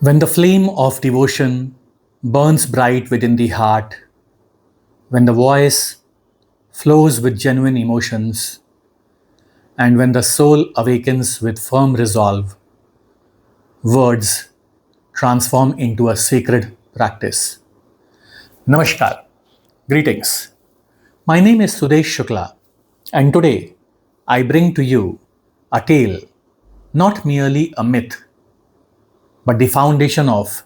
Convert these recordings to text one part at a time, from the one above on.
When the flame of devotion burns bright within the heart, when the voice flows with genuine emotions, and when the soul awakens with firm resolve, words transform into a sacred practice. Namaskar. Greetings. My name is Sudesh Shukla, and today I bring to you a tale, not merely a myth, but the foundation of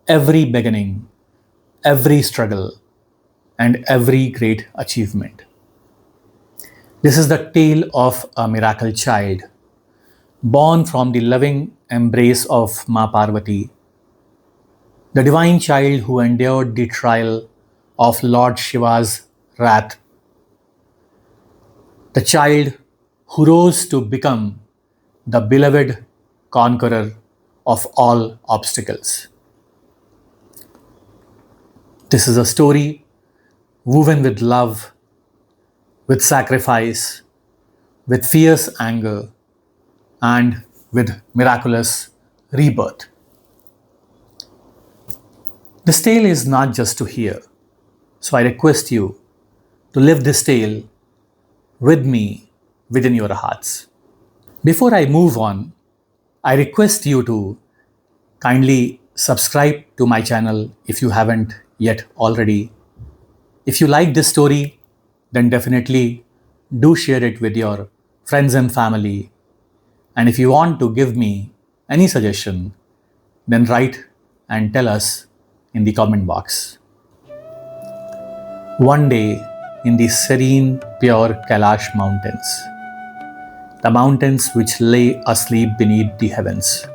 every beginning, every struggle, and every great achievement. This is the tale of a miracle child born from the loving embrace of Mata Parvati, the divine child who endured the trial of Lord Shiva's wrath, the child who rose to become the beloved conqueror of all obstacles. This is a story woven with love, with sacrifice, with fierce anger, and with miraculous rebirth. This tale is not just to hear, so I request you to live this tale with me within your hearts. Before I move on, I request you to kindly subscribe to my channel if you haven't yet already. If you like this story, then definitely do share it with your friends and family. And if you want to give me any suggestion, then write and tell us in the comment box. One day in the serene, pure Kailash mountains, the mountains which lay asleep beneath the heavens,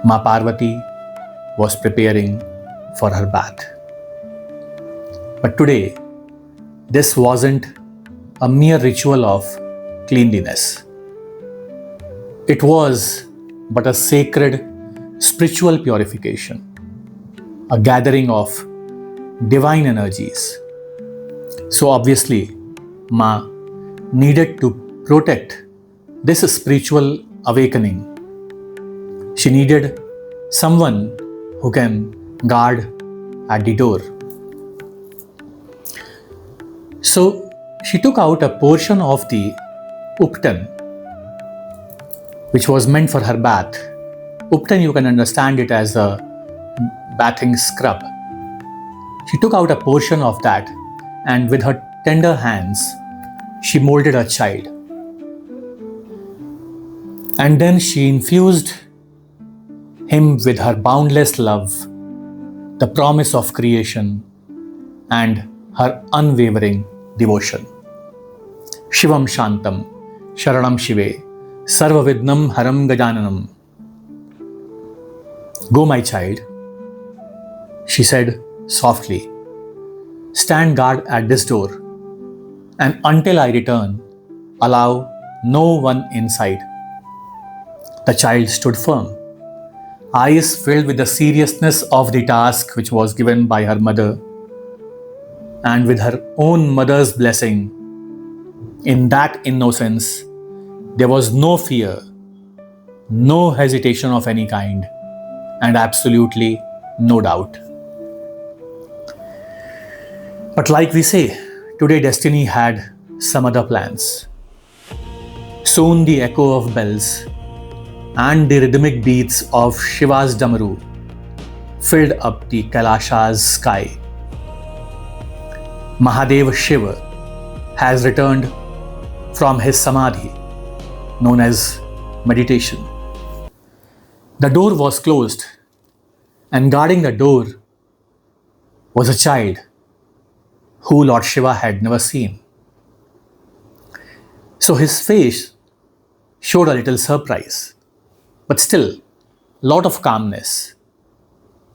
Ma Parvati was preparing for her bath. But today, this wasn't a mere ritual of cleanliness. It was but a sacred spiritual purification, a gathering of divine energies. So obviously, Ma needed to protect this spiritual awakening. She needed someone who can guard at the door. So she took out a portion of the uptan, which was meant for her bath. Uptan, you can understand it as a bathing scrub. She took out a portion of that, and with her tender hands, she molded a child. And then she infused him with her boundless love, the promise of creation, and her unwavering devotion. Shivam Shantam, Sharanam Shive, Sarva Vidnam Haram Gajananam. Go, my child, she said softly. Stand guard at this door, and until I return, allow no one inside. The child stood firm, eyes filled with the seriousness of the task which was given by her mother, and with her own mother's blessing. In that innocence, there was no fear, no hesitation of any kind, and absolutely no doubt. But like we say, today destiny had some other plans. Soon the echo of bells and the rhythmic beats of Shiva's Damaru filled up the Kailasha's sky. Mahadev Shiva has returned from his samadhi, known as meditation. The door was closed, and guarding the door was a child who Lord Shiva had never seen. So his face showed a little surprise, but still, lot of calmness.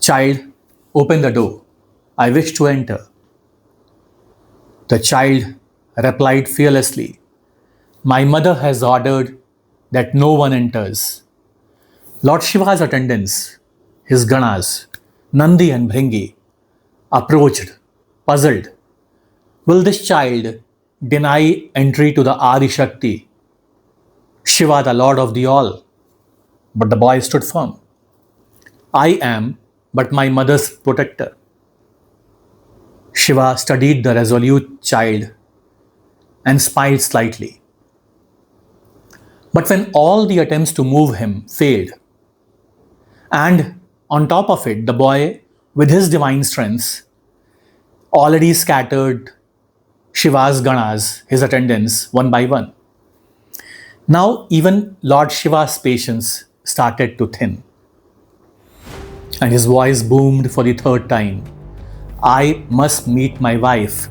Child, open the door. I wish to enter. The child replied fearlessly, My mother has ordered that no one enters. Lord Shiva's attendants, his ganas, Nandi and Bhringi, approached, puzzled. Will this child deny entry to the Adi Shakti, Shiva, the Lord of the All? But the boy stood firm. I am but my mother's protector. Shiva studied the resolute child and smiled slightly. But when all the attempts to move him failed, and on top of it, the boy, with his divine strength, already scattered Shiva's Ganas, his attendants, one by one. Now, even Lord Shiva's patience started to thin, and his voice boomed for the third time. I must meet my wife.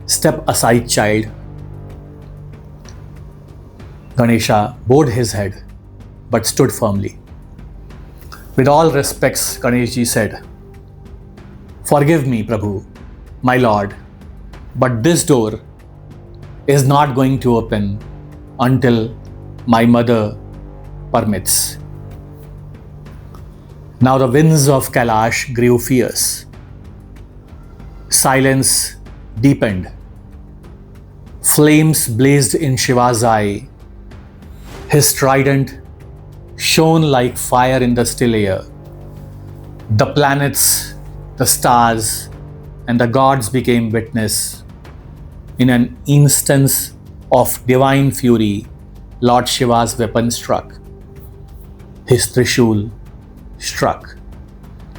Step aside, child. Ganesha bowed his head, but stood firmly. With all respects, Ganeshji said, Forgive me, Prabhu, my lord, but this door is not going to open until my mother permits. Now the winds of Kailash grew fierce. Silence deepened. Flames blazed in Shiva's eye. His trident shone like fire in the still air. The planets, the stars, and the gods became witness. In an instance of divine fury, Lord Shiva's weapon struck. His Trishul struck.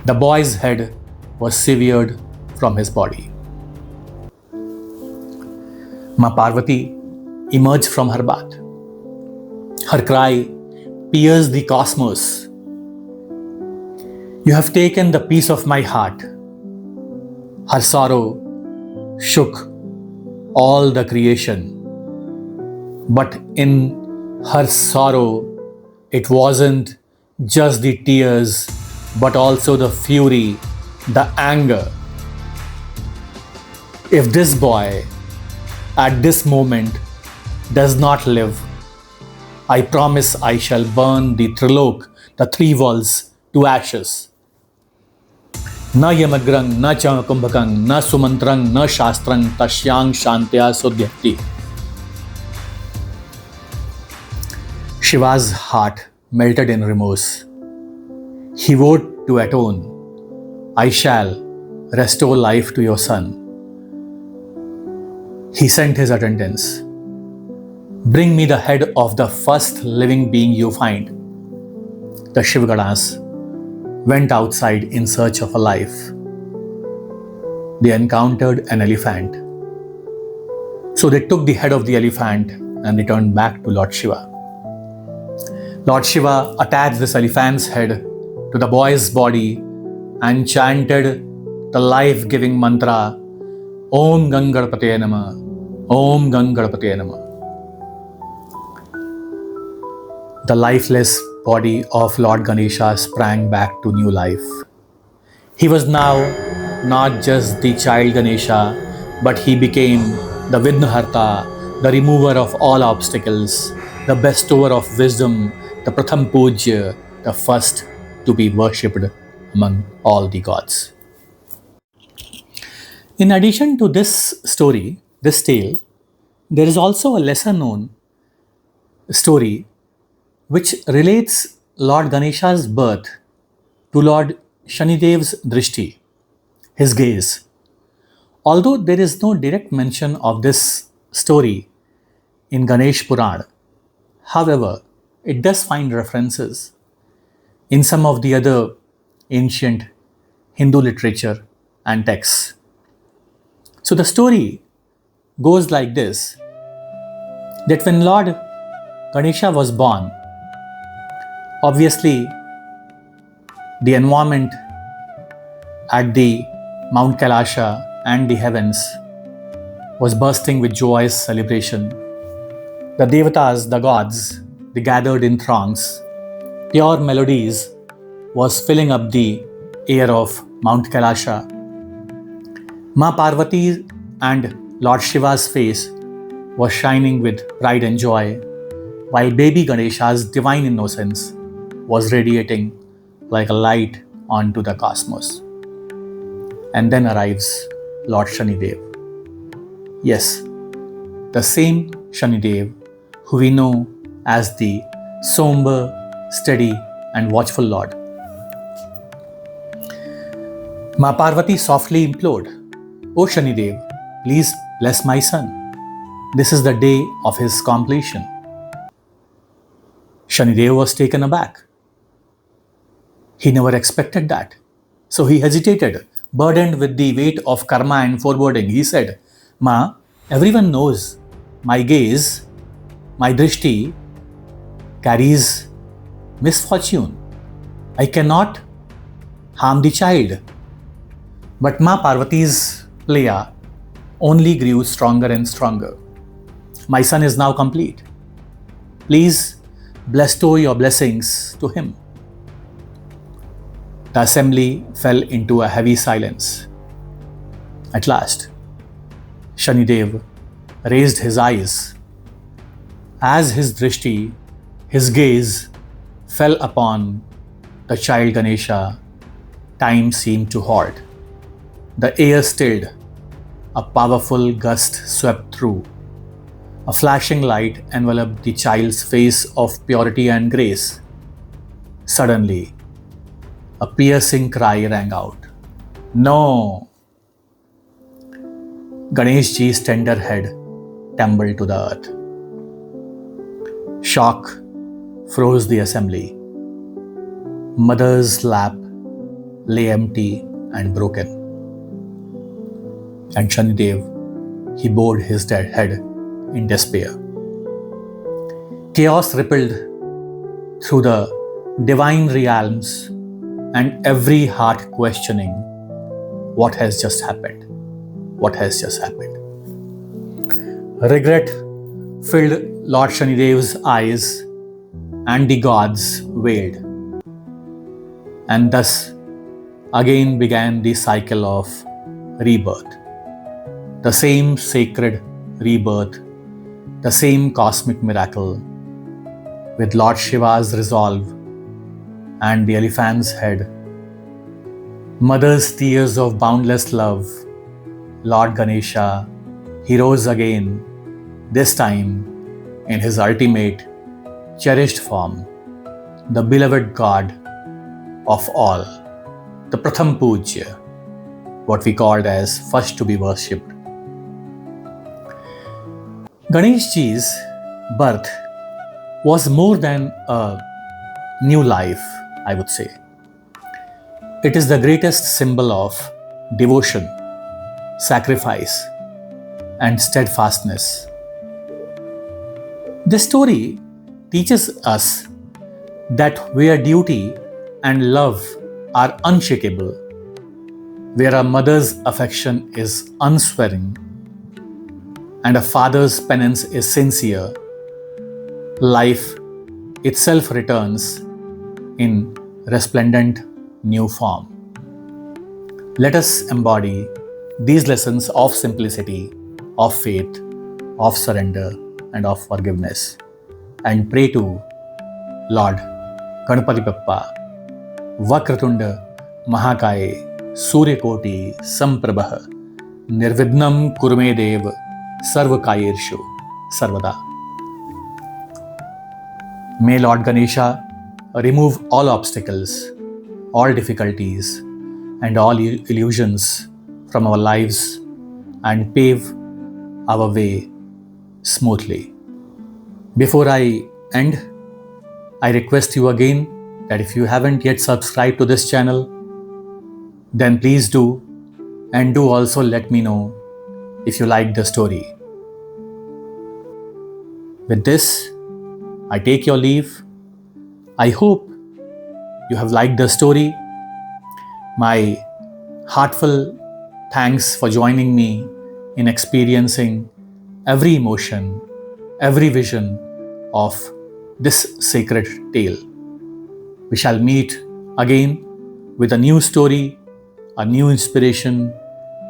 The boy's head was severed from his body. Mata Parvati emerged from her bath. Her cry pierced the cosmos. You have taken the peace of my heart. Her sorrow shook all the creation. But in her sorrow, it wasn't just the tears, but also the fury, the anger. If this boy, at this moment, does not live, I promise I shall burn the Trilok, the three walls, to ashes. Na yamagrang, na chamakumbhakang, na sumantrang, na shastrang, tashyang shantya sudhyati. Shiva's heart melted in remorse. He vowed to atone. I shall restore life to your son. He sent his attendants. Bring me the head of the first living being you find. The Shivaganas went outside in search of a life. They encountered an elephant. So they took the head of the elephant and returned back to Lord Shiva. Lord Shiva attached this elephant's head to the boy's body and chanted the life-giving mantra, Om Gangadpataye Namah, Om Gangadpataye Namah. The lifeless body of Lord Ganesha sprang back to new life. He was now not just the child Ganesha, but he became the Vidnaharta, the remover of all obstacles, the bestower of wisdom, the Pratham Pujya, the first to be worshipped among all the gods. In addition to this story, this tale, there is also a lesser known story which relates Lord Ganesha's birth to Lord Shanidev's drishti, his gaze. Although there is no direct mention of this story in Ganesh Puran, however, it does find references in some of the other ancient Hindu literature and texts. So the story goes like this, that when Lord Ganesha was born, obviously the environment at the Mount Kailasha and the heavens was bursting with joyous celebration. The devatas, the gods, they gathered in throngs. Pure melodies was filling up the air of Mount Kailasha. Ma Parvati and Lord Shiva's face was shining with pride and joy, while baby Ganesha's divine innocence was radiating like a light onto the cosmos. And then arrives Lord Shanidev. Yes, the same Shanidev who we know as the somber, steady, and watchful Lord. Ma Parvati softly implored, "O Shanidev, please bless my son. This is the day of his completion." Shanidev was taken aback. He never expected that. So he hesitated, burdened with the weight of karma and foreboding. He said, "Ma, everyone knows my gaze, my drishti, carries misfortune. I cannot harm the child." But Ma Parvati's playa only grew stronger and stronger. "My son is now complete. Please bestow your blessings to him." The assembly fell into a heavy silence. At last, Shanidev raised his eyes. As his drishti, his gaze, fell upon the child Ganesha, time seemed to halt. The air stilled. A powerful gust swept through. A flashing light enveloped the child's face of purity and grace. Suddenly, a piercing cry rang out. "No!" Ganeshji's tender head tumbled to the earth. Shock froze the assembly. Mother's lap lay empty and broken. And Shanidev, he bowed his dead head in despair. Chaos rippled through the divine realms, and every heart questioning, what has just happened? What has just happened? Regret filled Lord Shanidev's eyes, and the gods wailed. And thus again began the cycle of rebirth. The same sacred rebirth, the same cosmic miracle, with Lord Shiva's resolve and the elephant's head, mother's tears of boundless love. Lord Ganesha, he rose again, this time in his ultimate, cherished form, the beloved God of all, the Pratham Pujya, what we called as first to be worshipped. Ganeshji's birth was more than a new life, I would say. It is the greatest symbol of devotion, sacrifice, and steadfastness. This story teaches us that where duty and love are unshakable, where a mother's affection is unswerving, and a father's penance is sincere, life itself returns in resplendent new form. Let us embody these lessons of simplicity, of faith, of surrender, and of forgiveness, and pray to Lord Ganpati Bappa, Vakratunda Mahakaye, Suryakoti Samprabha, Nirvidnam Kurme Dev, Sarvakayirshu Sarvada. May Lord Ganesha remove all obstacles, all difficulties, and all illusions from our lives and pave our way smoothly. Before I end, I request you again that if you haven't yet subscribed to this channel, then please do, and do also let me know if you like the story. With this, I take your leave. I hope you have liked the story. My heartfelt thanks for joining me in experiencing every emotion, every vision of this sacred tale. We shall meet again with a new story, a new inspiration,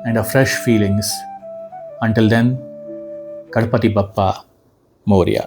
and a fresh feelings. Until then, Ganpati Bappa Morya.